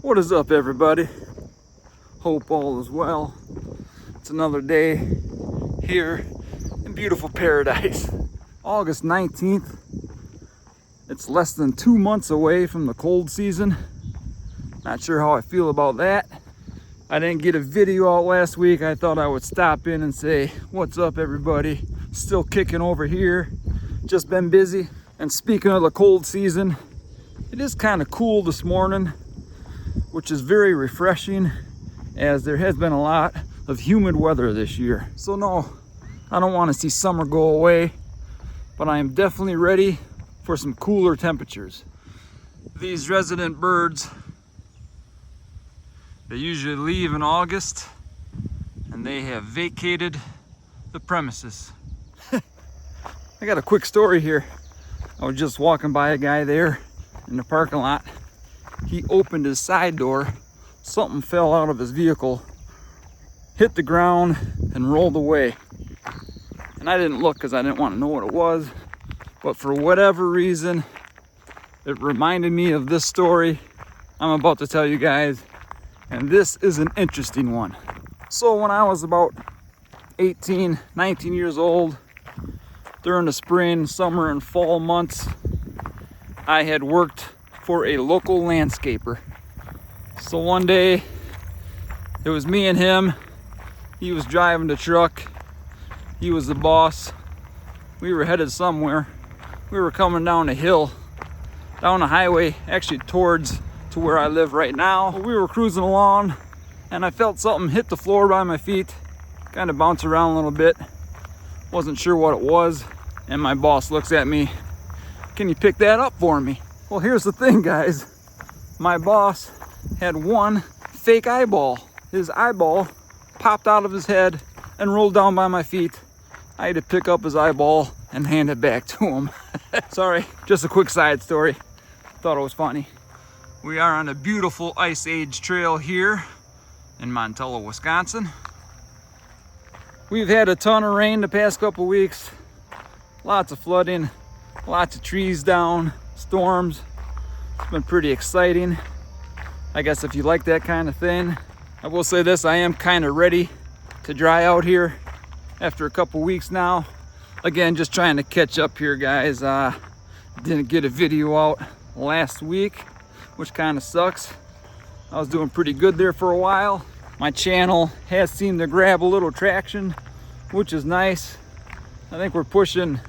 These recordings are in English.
What is up, everybody? Hope all is well. It's another day here in beautiful paradise. August 19th. It's less than 2 months away from the cold season. Not sure how I feel about that. I didn't get a video out last week. I thought I would stop in and say, what's up, everybody? Still kicking over here. Just been busy. And speaking of the cold season, it is kind of cool this morning, which is very refreshing, as there has been a lot of humid weather this year. So no, I don't want to see summer go away, but I am definitely ready for some cooler temperatures. These resident birds, they usually leave in August, and they have vacated the premises. I got a quick story here. I was just walking by a guy there in the parking lot. He opened his side door, something fell out of his vehicle, hit the ground, and rolled away. And I didn't look because I didn't want to know what it was, but for whatever reason, it reminded me of this story I'm about to tell you guys, and this is an interesting one. So when I was about 18, 19 years old, during the spring, summer, and fall months, I had worked for a local landscaper. So one day, it was me and him. He was driving the truck. He was the boss. We were headed somewhere. We were coming down a hill, down the highway, actually towards to where I live right now. We were cruising along, and I felt something hit the floor by my feet, kind of bounce around a little bit. Wasn't sure what it was, and my boss looks at me, "Can you pick that up for me?" Well, here's the thing, guys. My boss had one fake eyeball. His eyeball popped out of his head and rolled down by my feet. I had to pick up his eyeball and hand it back to him. Sorry, just a quick side story. Thought it was funny. We are on a beautiful Ice Age trail here in Montello, Wisconsin. We've had a ton of rain the past couple weeks. Lots of flooding, lots of trees down, storms. It's been pretty exciting. I guess if you like that kind of thing. I will say this, I am kind of ready to dry out here after a couple weeks now. Again, just trying to catch up here, guys. Didn't get a video out last week, which kind of sucks. I was doing pretty good there for a while. My channel has seemed to grab a little traction, which is nice. I think we're pushing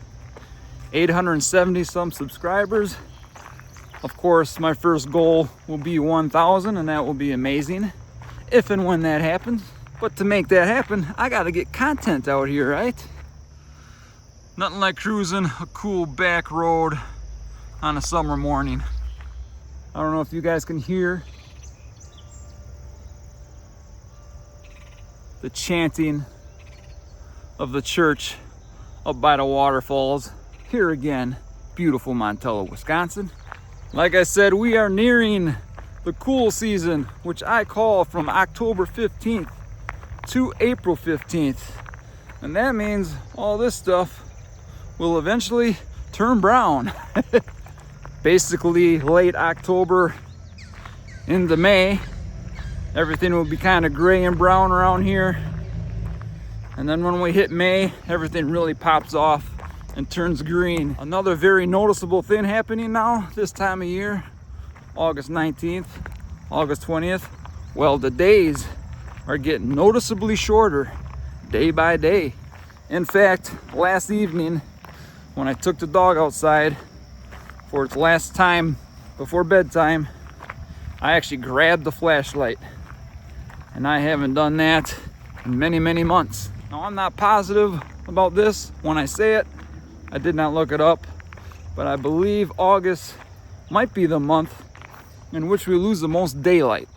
870 some subscribers. Of course, my first goal will be 1,000, and that will be amazing if and when that happens. But to make that happen, I gotta get content out here, right? Nothing like cruising a cool back road on a summer morning. I don't know if you guys can hear the chanting of the church up by the waterfalls. Here again, beautiful Montello, Wisconsin. Like I said, we are nearing the cool season, which I call from October 15th to April 15th. And that means all this stuff will eventually turn brown. Basically, late October into May, everything will be kind of gray and brown around here. And then when we hit May, everything really pops off and turns green. Another very noticeable thing happening now this time of year, August 19th, August 20th. Well, the days are getting noticeably shorter day by day. In fact, last evening when I took the dog outside for its last time before bedtime, I actually grabbed the flashlight, and I haven't done that in many, many months. Now, I'm not positive about this when I say it. I did not look it up, but I believe August might be the month in which we lose the most daylight.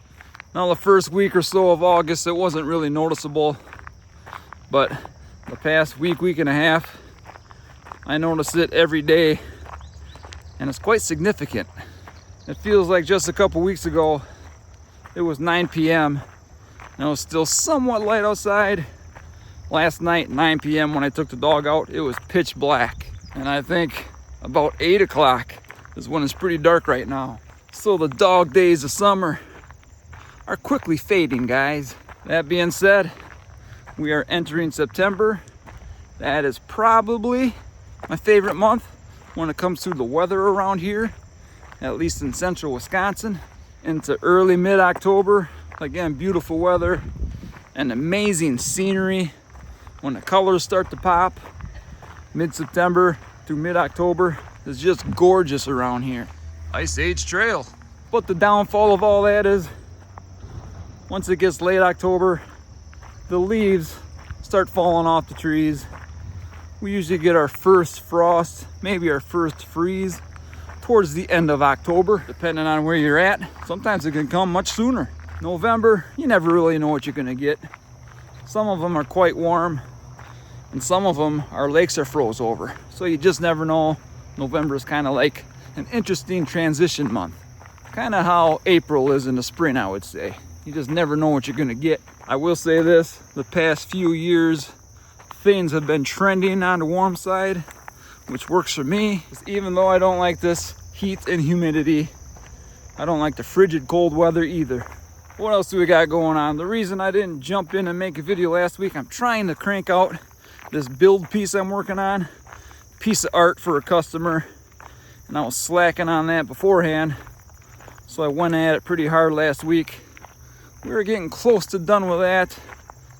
Now, the first week or so of August, it wasn't really noticeable, but the past week, week and a half, I notice it every day, and it's quite significant. It feels like just a couple weeks ago, it was 9 p.m. and it was still somewhat light outside. Last night, 9 p.m. when I took the dog out, it was pitch black. And I think about 8 o'clock is when it's pretty dark right now. So the dog days of summer are quickly fading, guys. That being said, we are entering September. That is probably my favorite month when it comes to the weather around here, at least in central Wisconsin. Into early mid-October, again, beautiful weather and amazing scenery when the colors start to pop. Mid-September through mid-October is just gorgeous around here. Ice Age Trail. But the downfall of all that is, once it gets late October, the leaves start falling off the trees. We usually get our first frost, maybe our first freeze, towards the end of October, depending on where you're at. Sometimes it can come much sooner. November, you never really know what you're gonna get. Some of them are quite warm, and some of them, our lakes are froze over. So you just never know. November is kind of like an interesting transition month. Kind of how April is in the spring, I would say. You just never know what you're gonna get. I will say this, the past few years, things have been trending on the warm side, which works for me. Even though I don't like this heat and humidity, I don't like the frigid cold weather either. What else do we got going on? The reason I didn't jump in and make a video last week, I'm trying to crank out this build piece I'm working on, piece of art for a customer, and I was slacking on that beforehand, so I went at it pretty hard last week. We were getting close to done with that.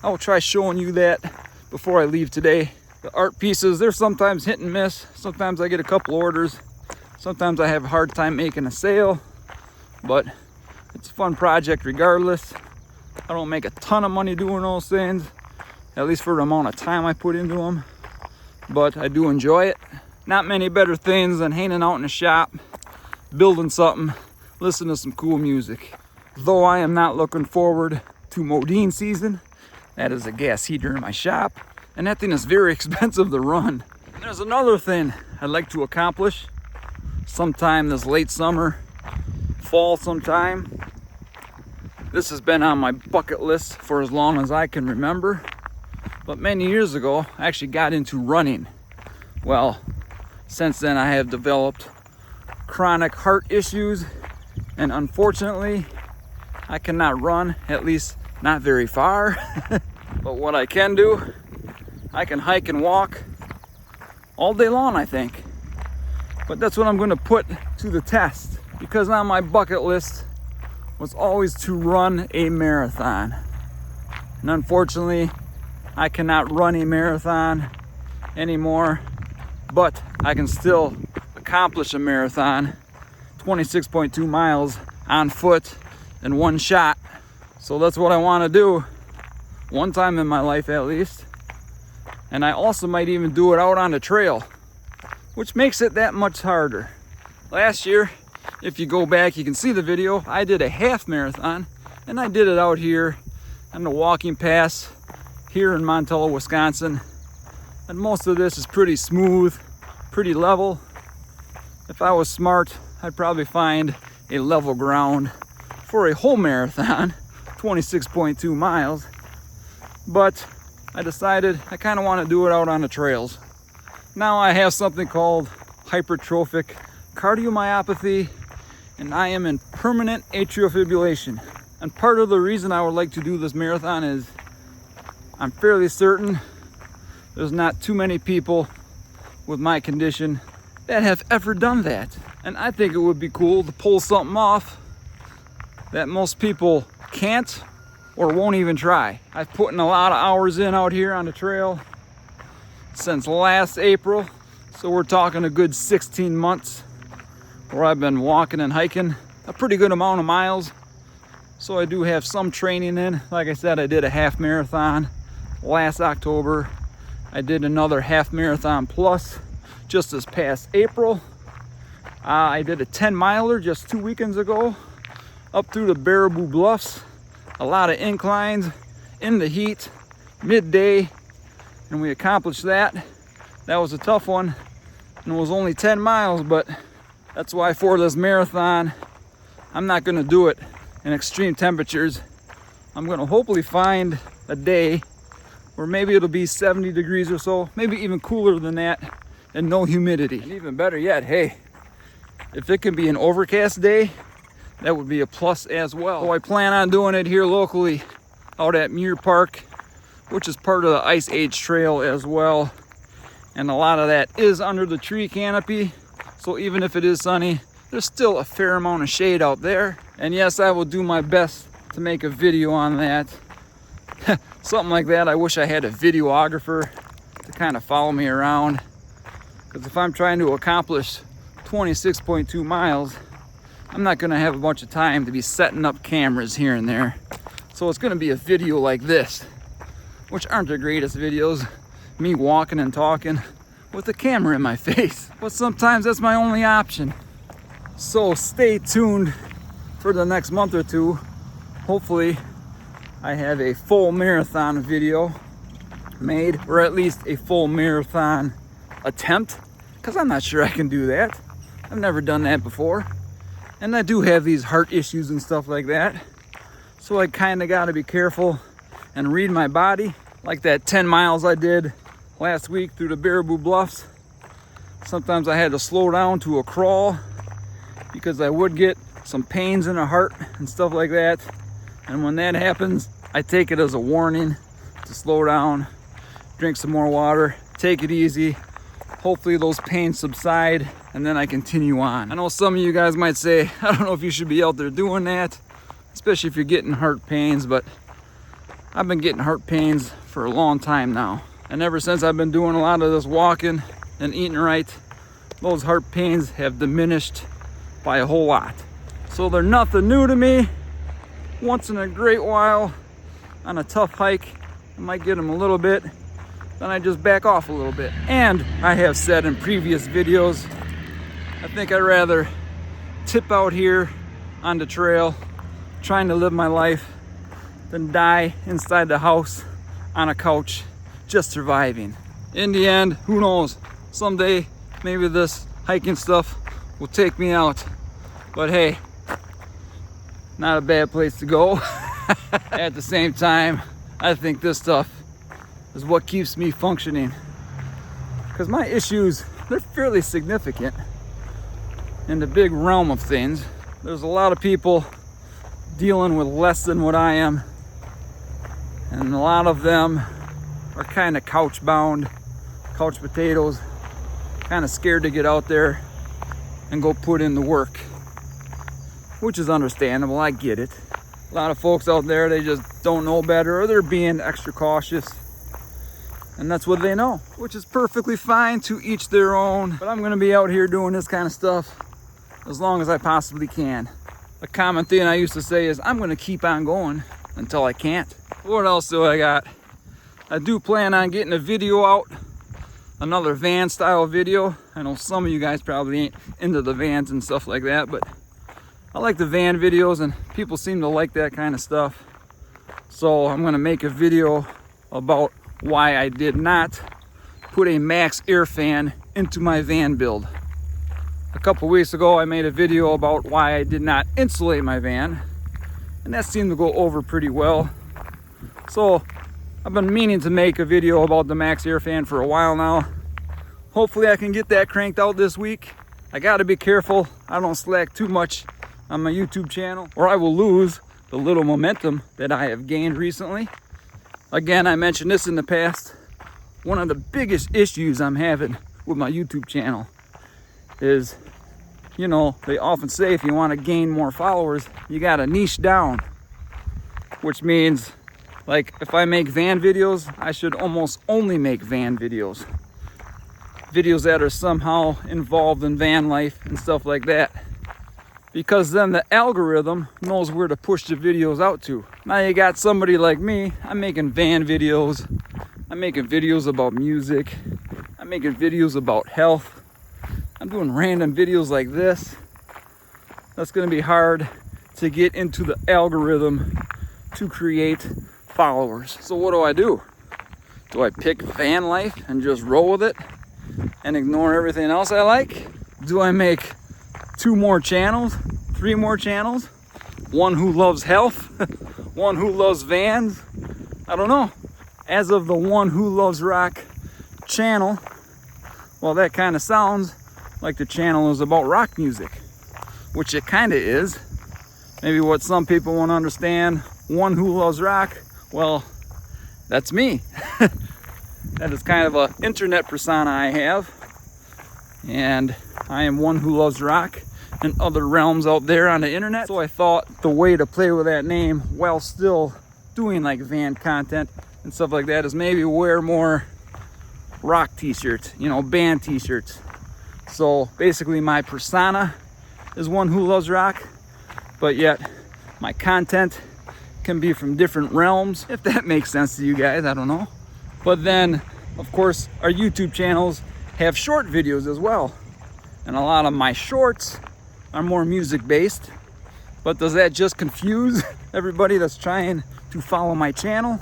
I will try showing you that before I leave today. The art pieces, they're sometimes hit and miss. Sometimes I get a couple orders. Sometimes I have a hard time making a sale, but it's a fun project regardless. I don't make a ton of money doing those things, at least for the amount of time I put into them, but I do enjoy it. Not many better things than hanging out in a shop, building something, listening to some cool music. Though I am not looking forward to Modine season. That is a gas heater in my shop, and that thing is very expensive to run. And there's another thing I'd like to accomplish sometime this late summer, fall sometime. This has been on my bucket list for as long as I can remember, but many years ago I actually got into running. Well, since then I have developed chronic heart issues, and unfortunately I cannot run, at least not very far. But what I can do, I can hike and walk all day long, I think. But that's what I'm going to put to the test, because on my bucket list was always to run a marathon. And unfortunately, I cannot run a marathon anymore, but I can still accomplish a marathon, 26.2 miles on foot in one shot. So that's what I want to do one time in my life at least. And I also might even do it out on the trail, which makes it that much harder. Last year, if you go back, you can see the video, I did a half marathon, and I did it out here on the walking pass here in Montello, Wisconsin. And most of this is pretty smooth, pretty level. If I was smart, I'd probably find a level ground for a whole marathon, 26.2 miles. But I decided I kind of want to do it out on the trails. Now I have something called hypertrophic cardiomyopathy, and I am in permanent atrial fibrillation. And part of the reason I would like to do this marathon is I'm fairly certain there's not too many people with my condition that have ever done that. And I think it would be cool to pull something off that most people can't or won't even try. I've put in a lot of hours in out here on the trail since last April, so we're talking a good 16 months where I've been walking and hiking a pretty good amount of miles. So I do have some training in. Like I said, I did a half marathon last October. I did another half marathon plus just this past April. I did a 10 miler just 2 weekends ago up through the Baraboo Bluffs. A lot of inclines in the heat, midday, and we accomplished that. That was a tough one, and it was only 10 miles, but that's why for this marathon, I'm not gonna do it in extreme temperatures. I'm gonna hopefully find a day where maybe it'll be 70 degrees or so, maybe even cooler than that, and no humidity. And even better yet, hey, if it can be an overcast day, that would be a plus as well. So I plan on doing it here locally out at Muir Park, which is part of the Ice Age Trail as well. And a lot of that is under the tree canopy. So even if it is sunny, there's still a fair amount of shade out there. And yes, I will do my best to make a video on that. Something like that. I wish I had a videographer to kind of follow me around. Because if I'm trying to accomplish 26.2 miles, I'm not going to have a bunch of time to be setting up cameras here and there. So it's going to be a video like this, which aren't the greatest videos. Me walking and talking with a camera in my face. But sometimes that's my only option. So stay tuned for the next month or two. Hopefully I have a full marathon video made, or at least a full marathon attempt, because I'm not sure I can do that. I've never done that before. And I do have these heart issues and stuff like that. So I kind of got to be careful and read my body. Like that 10 miles I did last week through the Baraboo Bluffs. Sometimes I had to slow down to a crawl because I would get some pains in the heart and stuff like that. And when that happens, I take it as a warning to slow down, drink some more water, take it easy. Hopefully those pains subside and then I continue on. I know some of you guys might say, I don't know if you should be out there doing that, especially if you're getting heart pains, but I've been getting heart pains for a long time now. And ever since I've been doing a lot of this walking and eating right, those heart pains have diminished by a whole lot. So they're nothing new to me. Once in a great while on a tough hike, I might get them a little bit, then I just back off a little bit. And I have said in previous videos, I think I'd rather tip out here on the trail, trying to live my life, than die inside the house on a couch, just surviving. In the end, who knows? Someday, maybe this hiking stuff will take me out. But hey, not a bad place to go. At the same time, I think this stuff is what keeps me functioning. Because my issues, they're fairly significant in the big realm of things. There's a lot of people dealing with less than what I am. And a lot of them are kind of couch bound, couch potatoes, kind of scared to get out there and go put in the work, which is understandable. I get it. A lot of folks out there, they just don't know better, or they're being extra cautious, and that's what they know, which is perfectly fine. To each their own. But I'm gonna be out here doing this kind of stuff as long as I possibly can. A common thing I used to say is, I'm gonna keep on going until I can't. What else do I got? I do plan on getting a video out, another van style video. I know some of you guys probably ain't into the vans and stuff like that, but I like the van videos and people seem to like that kind of stuff. So I'm gonna make a video about why I did not put a max air fan into my van build. A couple weeks ago I made a video about why I did not insulate my van, and that seemed to go over pretty well. So I've been meaning to make a video about the max air fan for a while now. Hopefully I can get that cranked out this week. I gotta be careful I don't slack too much on my YouTube channel, or I will lose the little momentum that I have gained recently. Again, I mentioned this in the past. One of the biggest issues I'm having with my YouTube channel is, you know, they often say if you want to gain more followers, you gotta niche down, which means, like, if I make van videos, I should almost only make van videos. Videos that are somehow involved in van life and stuff like that. Because then the algorithm knows where to push the videos out to. Now you got somebody like me, I'm making van videos. I'm making videos about music. I'm making videos about health. I'm doing random videos like this. That's gonna be hard to get into the algorithm to create followers. So what do? Do I pick van life and just roll with it and ignore everything else I like? Do I make 2 more channels, 3 more channels? One who loves health, one who loves vans? I don't know. As of the one who loves rock channel, well, that kind of sounds like the channel is about rock music, which it kind of is. Maybe what some people won't understand, one who loves rock, well, that's me. That is kind of an internet persona I have. And I am one who loves rock and other realms out there on the internet. So I thought the way to play with that name while still doing like van content and stuff like that is maybe wear more rock t-shirts, you know, band t-shirts. So basically my persona is one who loves rock, but yet my content can be from different realms, if that makes sense to you guys, I don't know. But then, of course, our YouTube channels have short videos as well. And a lot of my shorts are more music-based. But does that just confuse everybody that's trying to follow my channel?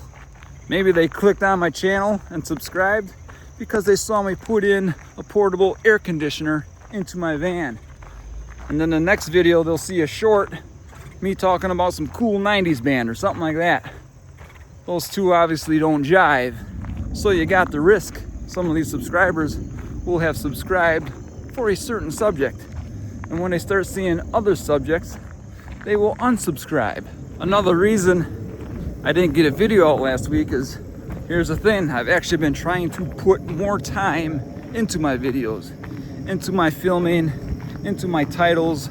Maybe they clicked on my channel and subscribed because they saw me put in a portable air conditioner into my van. And then the next video, they'll see a short, me talking about some cool 90s band or something like that. Those two obviously don't jive. So you got the risk. Some of these subscribers will have subscribed for a certain subject. And when they start seeing other subjects, they will unsubscribe. Another reason I didn't get a video out last week is, here's the thing, I've actually been trying to put more time into my videos, into my filming, into my titles,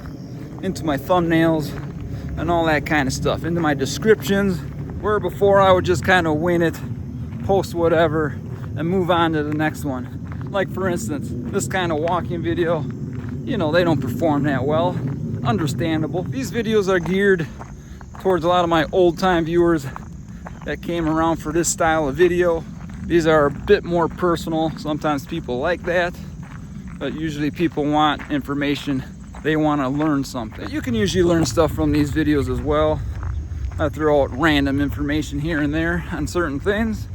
into my thumbnails, and all that kind of stuff, into my descriptions, where before I would just kind of wing it, post whatever, and move on to the next one. Like for instance, this kind of walking video, you know, they don't perform that well. Understandable. These videos are geared towards a lot of my old-time viewers that came around for this style of video. These are a bit more personal. Sometimes people like that, but usually people want information. They want to learn something. You can usually learn stuff from these videos as well. I throw out random information here and there on certain things.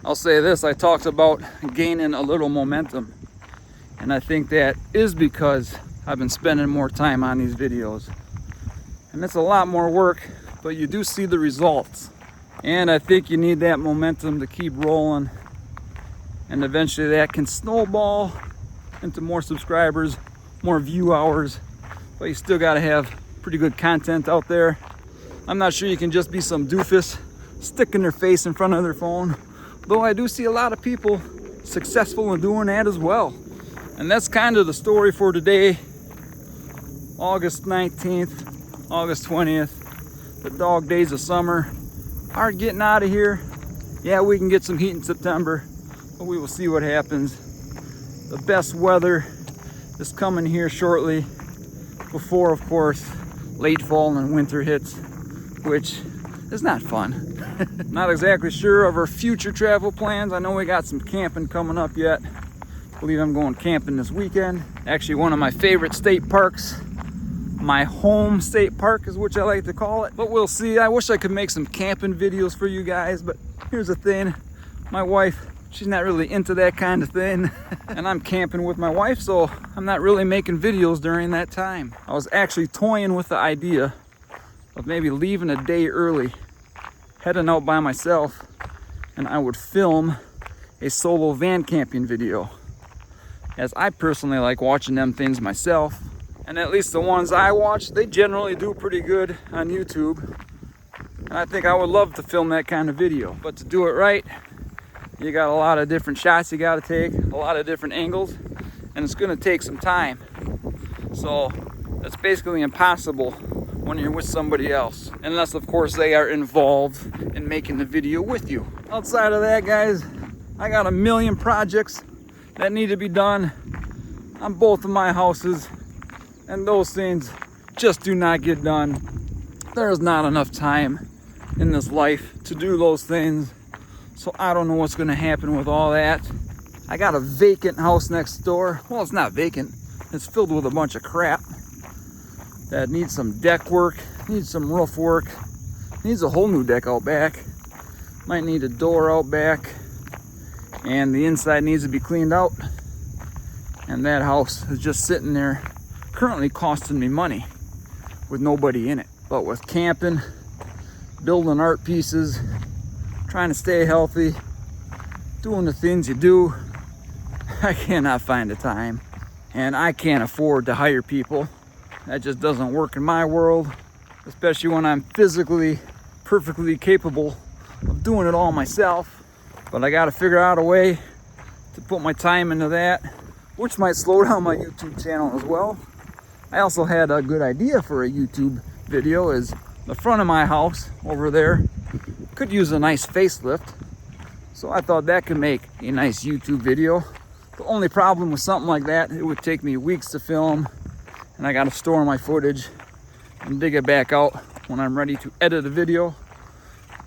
I'll say this, I talked about gaining a little momentum. And I think that is because I've been spending more time on these videos. And it's a lot more work, but you do see the results. And I think you need that momentum to keep rolling. And eventually that can snowball into more subscribers, more view hours. But you still gotta have pretty good content out there. I'm not sure you can just be some doofus sticking their face in front of their phone. Though I do see a lot of people successful in doing that as well. And that's kind of the story for today. August 19th, August 20th, the dog days of summer are getting out of here. Yeah, we can get some heat in September, but we will see what happens. The best weather is coming here shortly before, of course, late fall and winter hits, which is not fun. Not exactly sure of our future travel plans. I know we got some camping coming up yet. I believe I'm going camping this weekend. Actually, one of my favorite state parks. My home state park is what I like to call it. But we'll see. I wish I could make some camping videos for you guys, but here's the thing. My wife, she's not really into that kind of thing. And I'm camping with my wife, so I'm not really making videos during that time. I was actually toying with the idea of maybe leaving a day early, heading out by myself, and I would film a solo van camping video, as I personally like watching them things myself. And at least the ones I watch, they generally do pretty good on YouTube. And I think I would love to film that kind of video. But to do it right, you got a lot of different shots you gotta take, a lot of different angles, and it's gonna take some time. So that's basically impossible when you're with somebody else. Unless, of course, they are involved in making the video with you. Outside of that, guys, I got a million projects that need to be done on both of my houses. And those things just do not get done. There's not enough time in this life to do those things. So I don't know what's gonna happen with all that. I got a vacant house next door. Well, it's not vacant. It's filled with a bunch of crap that needs some deck work, needs some roof work, needs a whole new deck out back. Might need a door out back. And the inside needs to be cleaned out. And that house is just sitting there, currently costing me money with nobody in it. But with camping, building art pieces, trying to stay healthy, doing the things you do, I cannot find the time. And I can't afford to hire people. That just doesn't work in my world. especially when I'm physically perfectly capable of doing it all myself. But I gotta figure out a way to put my time into that, which might slow down my YouTube channel as well. I also had a good idea for a YouTube video. Is the front of my house over there could use a nice facelift. So I thought that could make a nice YouTube video. The only problem with something like that, it would take me weeks to film, and I gotta store my footage and dig it back out when I'm ready to edit a video,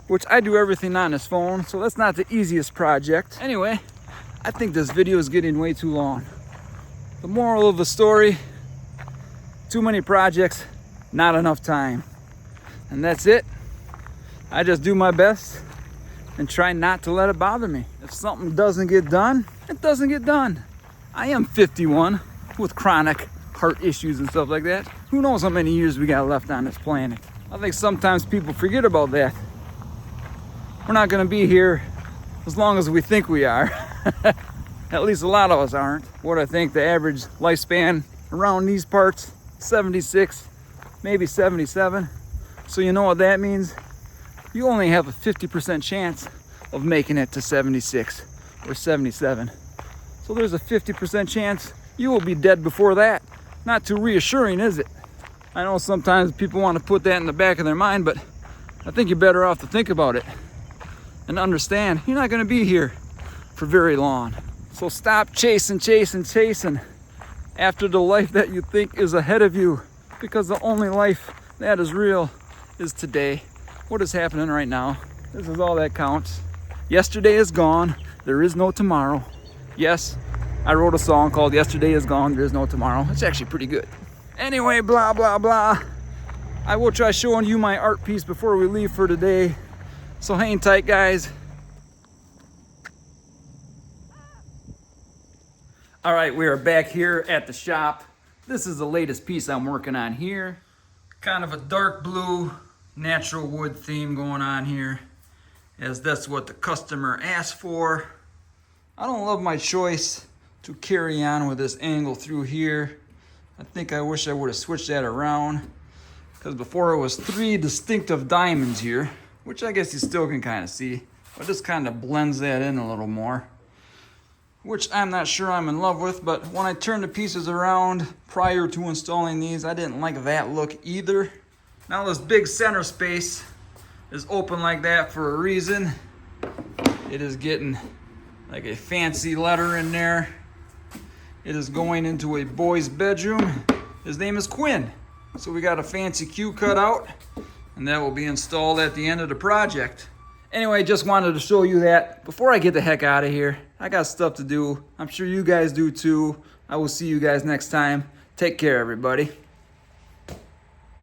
which I do everything on this phone, so that's not the easiest project. Anyway, I think this video is getting way too long. The moral of the story, too many projects, not enough time. And that's it. I just do my best and try not to let it bother me. If something doesn't get done, it doesn't get done. I am 51 with chronic heart issues and stuff like that. Who knows how many years we got left on this planet. I think sometimes people forget about that. We're not gonna be here as long as we think we are. At least a lot of us aren't. What I think the average lifespan around these parts, 76, maybe 77. So you know what that means? You only have a 50% chance of making it to 76 or 77. So there's a 50% chance you will be dead before that. Not too reassuring, is it? I know sometimes people want to put that in the back of their mind, but I think you're better off to think about it and understand you're not going to be here for very long. So stop chasing after the life that you think is ahead of you, because the only life that is real is today. What is happening right now? This is all that counts. Yesterday is gone. There is no tomorrow. Yes, I wrote a song called Yesterday is Gone, There is No Tomorrow. It's actually pretty good. Anyway, blah, blah, blah. I will try showing you my art piece before we leave for today. So hang tight, guys. All right, we are back here at the shop. This is the latest piece I'm working on here. Kind of a dark blue, natural wood theme going on here, as that's what the customer asked for. I don't love my choice to carry on with this angle through here. I think I wish I would have switched that around, because before it was 3 distinctive diamonds here, which I guess you still can kind of see, but this kind of blends that in a little more, which I'm not sure I'm in love with. But when I turned the pieces around prior to installing these, I didn't like that look either. Now this big center space is open like that for a reason. It is getting like a fancy letter in there. It is going into a boy's bedroom. His name is Quinn. So we got a fancy Q cut out, and that will be installed at the end of the project. Anyway, just wanted to show you that before I get the heck out of here. I got stuff to do. I'm sure you guys do too. I will see you guys next time. Take care, everybody.